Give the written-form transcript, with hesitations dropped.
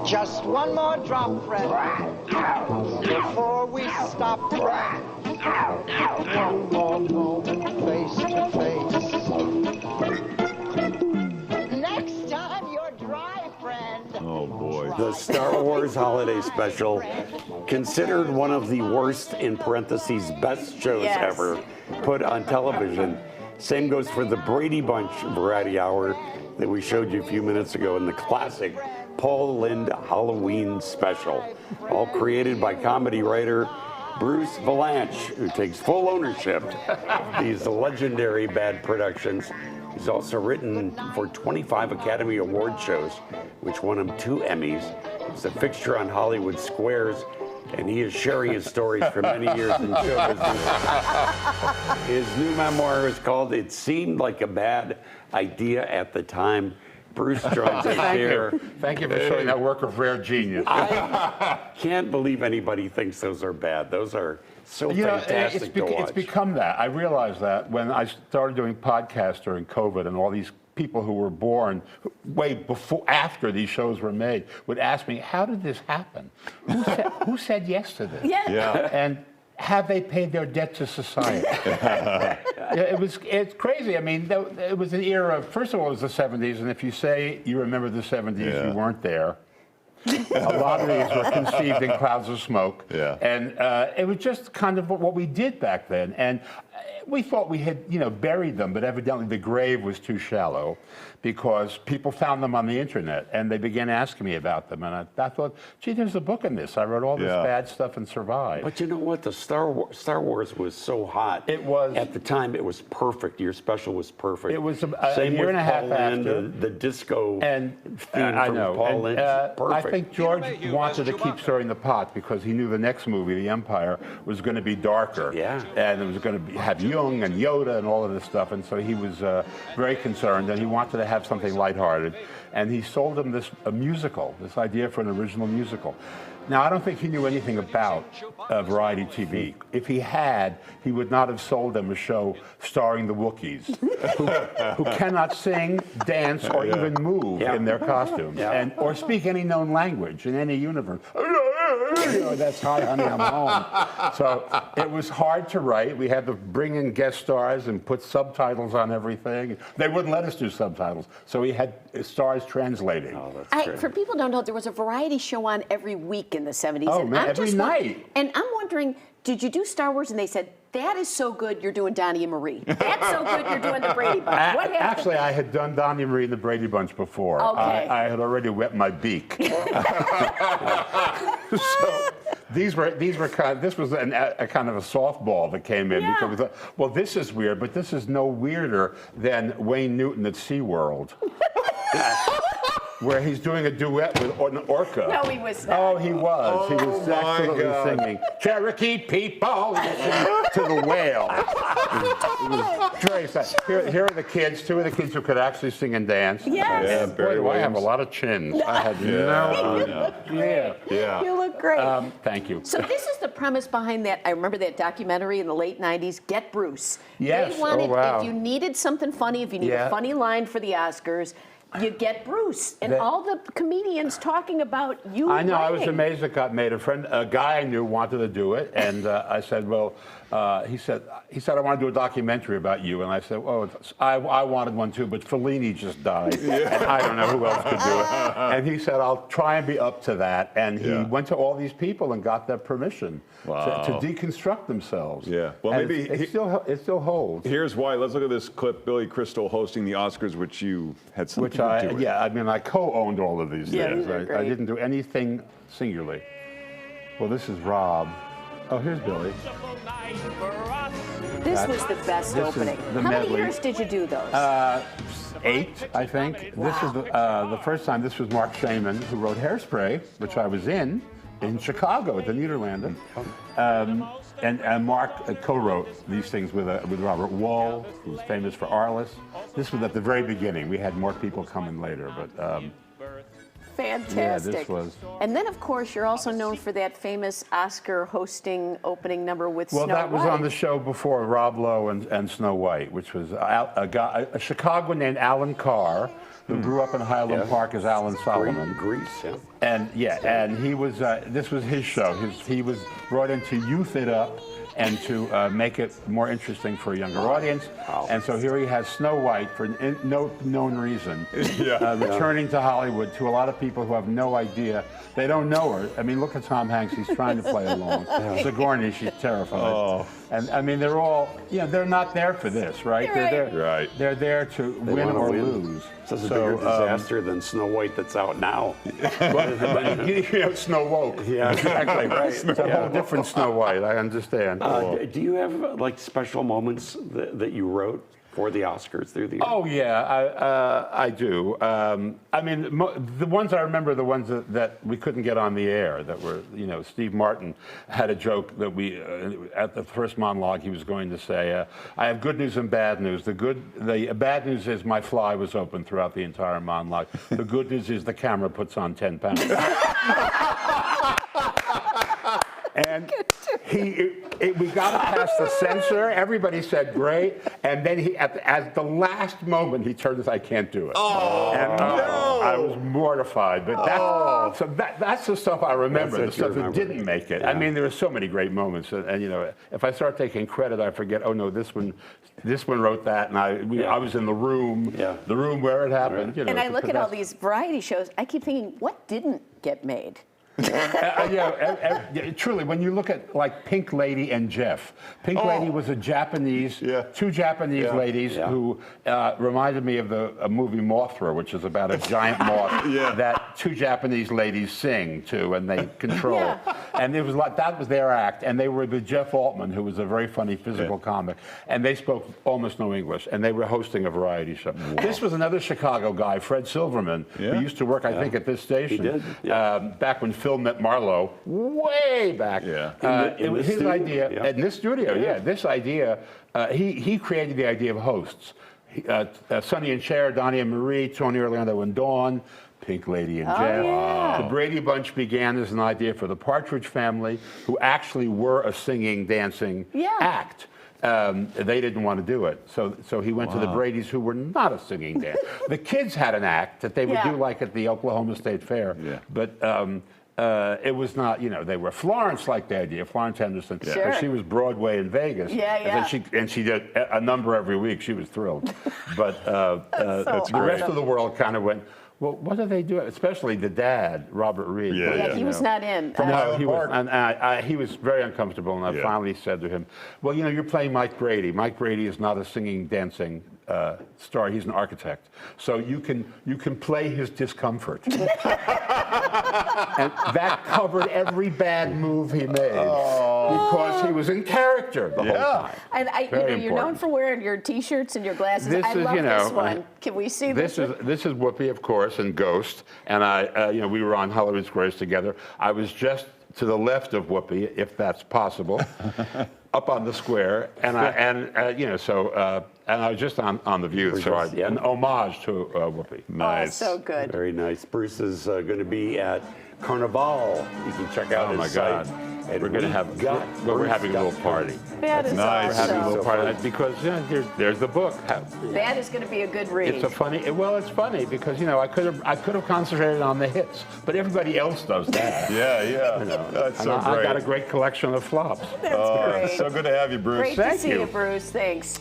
Just one more drop, friend, before we stop, friend. One more moment, face to face. Next time you're dry, friend. Oh, boy. The Star Wars Holiday Special, considered one of the worst, in parentheses, best shows ever put on television. Same goes for the Brady Bunch Variety Hour that we showed you a few minutes ago, and the classic Paul Lynde Halloween Special, all created by comedy writer Bruce Vilanch, who takes full ownership of these legendary bad productions. He's also written for 25 Academy Award shows, which won him 2 Emmys. He's a fixture on Hollywood Squares, and he is sharing his stories for many years in show business. His new memoir is called "It Seemed Like a Bad Idea at the Time." Bruce joins us here. Thank you for showing that work of rare genius. I can't believe anybody thinks those are bad. Those are so fantastic to watch. It's become that. I realized that when I started doing podcasts during COVID, and all these people who were born way before, after these shows were made, would ask me, "How did this happen? Who said yes to this? Yeah. And have they paid their debt to society?" It's crazy. I mean, it was an era. First of all, it was the '70s, and if you say you remember the '70s, you weren't there. A lot of these were conceived in clouds of smoke. Yeah. And it was just kind of what we did back then. And we thought we had, buried them, but evidently the grave was too shallow because people found them on the internet and they began asking me about them. And I thought, gee, there's a book in this. I wrote all this bad stuff and survived. But you know what? The Star Wars was so hot. It was. At the time, it was perfect. Your special was perfect. It was a year and a half after. The disco and theme from Paul Lynde. Perfect. I think George wanted to keep stirring the pot because he knew the next movie, The Empire, was going to be darker. Yeah. And it was going to have Jung and Yoda and all of this stuff. And so he was very concerned, and he wanted to have something lighthearted. And he sold him this idea for an original musical. Now, I don't think he knew anything about variety TV. If he had, he would not have sold them a show starring the Wookiees, who cannot sing, dance, or even move in their costumes, or speak any known language in any universe. That's "Hi, honey, I'm home." So it was hard to write. We had to bring in guest stars and put subtitles on everything. They wouldn't let us do subtitles, so we had stars translating. Oh, that's great. For people who don't know, there was a variety show on every week in the '70s. Oh, man, every night. And I'm wondering, did you do Star Wars? And they said, "That is so good, you're doing Donnie and Marie. That's so good, you're doing the Brady Bunch." What happened? Actually, I had done Donnie and Marie and the Brady Bunch before. Okay. I had already wet my beak. So this was a kind of a softball that came in because we thought, well, this is weird, but this is no weirder than Wayne Newton at SeaWorld. Where he's doing a duet with an orca. No, he was not. Oh, he was. He was absolutely singing Cherokee people to the whale. It was very sad. Here are the kids, 2 of the kids who could actually sing and dance. Yes. And boy, do I have a lot of chins. I had no idea. Yeah. You look great. Thank you. So this is the premise behind that. I remember that documentary in the late '90s, Get Bruce. Yes. They wanted, Oh, wow. if you needed something funny, if you needed a funny line for the Oscars, you get Bruce and all the comedians talking about you. I know. writing. I was amazed it got made. A guy I knew wanted to do it, and I said, "Well," he said, "I want to do a documentary about you." And I said, "Oh, I wanted one too, but Fellini just died, and I don't know who else could do it." And he said, "I'll try and be up to that." And he went to all these people and got their permission to deconstruct themselves. Yeah. Well, and maybe it still holds. Here's why. Let's look at this clip. Billy Crystal hosting the Oscars, which you had something to do with. Yeah, I mean, I co-owned all of these things. these are I didn't do anything singularly. Well, this is Rob. Oh, here's Billy. This was the best opening. How many years did you do those? 8, I think. This is the first time. This was Mark Shaman, who wrote Hairspray, which I was in Chicago at the Nederlanden. And Mark co-wrote these things with Robert Wall, who's famous for Arliss. This was at the very beginning. We had more people coming later, but Fantastic. Yeah, this was. And then, of course, you're also known for that famous Oscar hosting opening number with Snow Well, that was White. on the show before Rob Lowe and Snow White, which was a Chicagoan named Alan Carr, who grew up in Highland Park as Alan Solomon. Greece, yeah. And he was. This was his show. He was brought in to youth it up and to make it more interesting for a younger audience. Wow. And so here he has Snow White for no known reason, returning to Hollywood to a lot of people who have no idea. They don't know her. I mean, look at Tom Hanks. He's trying to play along. Sigourney, she's terrified. Oh. And I mean, they're all, they're not there for this, right? They're there. Right. They're there to win wanna or win. lose. So it's a bigger disaster than Snow White that's out now. Snow Woke. Yeah, Exactly. right. It's a whole different Snow White. I understand. Do you have like special moments that you wrote for the Oscars through the year? Oh yeah, I do. I mean, the ones I remember, the ones that we couldn't get on the air, that were, Steve Martin had a joke that we at the first monologue he was going to say, "I have good news and bad news. The bad news is my fly was open throughout the entire monologue. The good news is the camera puts on 10 pounds." And we got it past the censor. Everybody said great, and then at the last moment, he turned and said, "I can't do it." Oh, and, no! I was mortified. But that's the stuff I remember. The stuff that didn't make it. Yeah. I mean, there were so many great moments, and if I start taking credit, I forget. Oh no, this one wrote that, and I was in the room, the room where it happened. And I look at all these variety shows. I keep thinking, what didn't get made? Truly, when you look at like Pink Lady and Jeff, Pink Lady was two Japanese ladies who reminded me of a movie Mothra, which is about a giant moth that two Japanese ladies sing to and they control. And it was like that was their act, and they were with Jeff Altman, who was a very funny physical comic, and they spoke almost no English, and they were hosting a variety show. Wow. This was another Chicago guy, Fred Silverman, who used to work, I think, at this station. He did. Back when Phil met Marlowe, way back. It was his idea in this studio. This idea, he created the idea of hosts. Sonny and Cher, Donnie and Marie, Tony Orlando and Dawn, Pink Lady and Jeff. Yeah. The Brady Bunch began as an idea for the Partridge Family, who actually were a singing, dancing act. They didn't want to do it, so he went to the Bradys, who were not a singing dance. The kids had an act that they would do like at the Oklahoma State Fair, but it was not, they were. Florence liked the idea, Florence Henderson. Sure. She was Broadway in Vegas. And she did a number every week. She was thrilled. But the rest of the world kind of went, well, what do they do? Especially the dad, Robert Reed. He was not in. No, he was, and he was very uncomfortable. And I finally said to him, "Well, you're playing Mike Brady. Mike Brady is not a singing, dancing star. He's an architect. So you can play his discomfort." And that covered every bad move he made because he was in character the whole time. And you're known for wearing your T-shirts and your glasses. I love this one. Can we see this? This is Whoopi, of course, and Ghost. And we were on Hollywood Squares together. I was just to the left of Whoopi, if that's possible, up on the square, and I was just on the View, so an homage to Whoopi. Nice. Oh, so good. Very nice. Bruce is going to be at Carnival. You can check out his site. We're going to have we're having a little party. That is nice. We're having a little party because there's the book. That is going to be a good read. It's it's funny because I could have concentrated on the hits, but everybody else does that. That's so great. I got a great collection of flops. That's great. So good to have you, Bruce. Great to see you, Bruce. Thanks.